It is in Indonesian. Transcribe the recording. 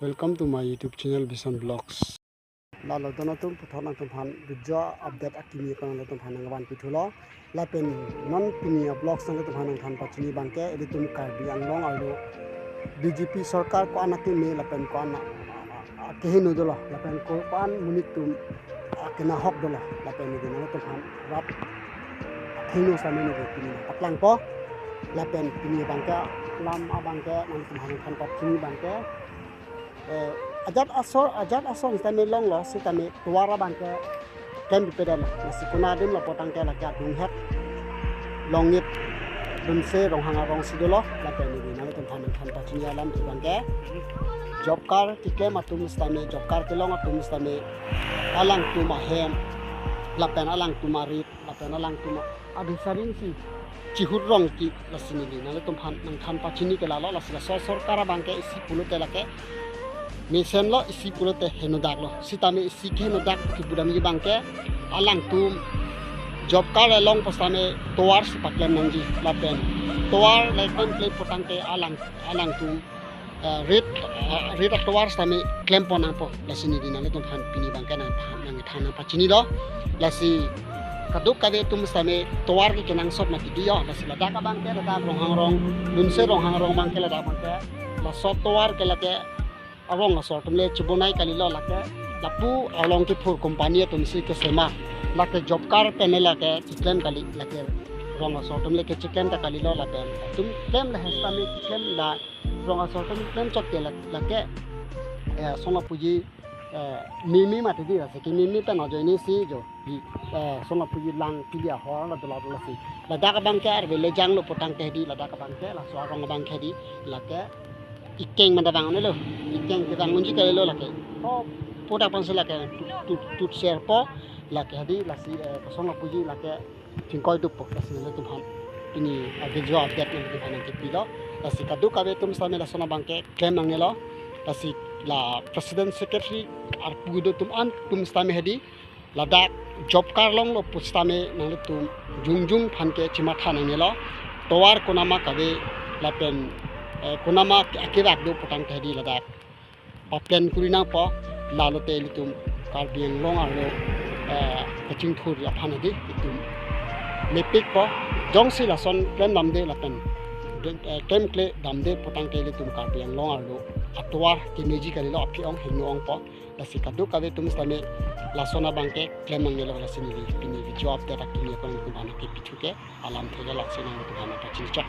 Welcome to my YouTube channel Vision Vlogs. Lalo dono tum puthana tum phan video update akini kan tum phan ngwan pithulo la pen non pini vlogs nang tum phan than pachini bangke edi tum karbi anglong alu BJP sarkar ko anaki me la pen ko ana kehinu dola la pen ko pan munik tum akena hok dola la pen ni nang tum phan rap hinu samene ke pini patlang po la pen pini bangke lam abangke nang tum phan than pachini bangke ajat asor istame long lo sitame tuara bangke kem pedal nasi kunadin lo potang ke la ka dung het longit dum se rong hanga rong sidolo la pe ni na tum than pachini alam bangke job car tike matum istame job car ke long atum istame alang tu mahem la pen alang tu marit la pen alang tu adi sarin si cihur rong ki lasini ni na tum than pachini ke la lo la sarkar bangke isi pulute la ke Mesen lo isi pulote henodak lo sitame isi henodak ki budami bangke alang tum job card long pasame toar sipaklem nangji lapen toar lekon play potangke alang tum red toar same klem ponang po lasini dinale tum han pini bangke nang thana pachini do lasi kaduk kade tum same toar ki kenang sop mati dio lasi ladaka bangke lada rong dunse rong bangke lada bangke la sop toar ke lake arong asor tumle chubonai kalilo lake lapu along ki phur company tumsi ke sema lake job car panel lake chicken kali lake rong asor tumle ke chicken ta kalilo lake tum claim la hestami claim la rong asor tum claim chokke lake songa puji mimi mati di ase ki mimi ta no joini si jo songa puji lang pilia hor la dola si la daga bangke ar vele jang lo potang ke di la daga bangke la so rong bangke di lake ikeng manda bang ne lo ikeng kita ngunji kali lo lake oh podak pansel lake tut share po lake hadi lasi kosong puji lake tingkoi du po lasi le tum han ini age jo update ne tum han ke pilo lasi kadu kabe tum same la sona bangke claim nang ne lo lasi la president secretary ar pugido tum an tum stame hadi ladak job car long lo pustame nang le tum jungjung phan ke chima tha nang ne lo towar konama kabe lapen kunama akirak do potang thadi ladak paplen kurina po lalote litum karbiang long aro kaching thur ya phanadi litum lepik po jongsi la son plan namde lapen kem kle damde potang te litum karbiang long aro atwar kineji kalilo aphiong hinong po lasikadu kave tum stame lasona bangke claim mangelo lasini pini video update akini kon kubana ke pichuke alam thega laksina kubana pachincha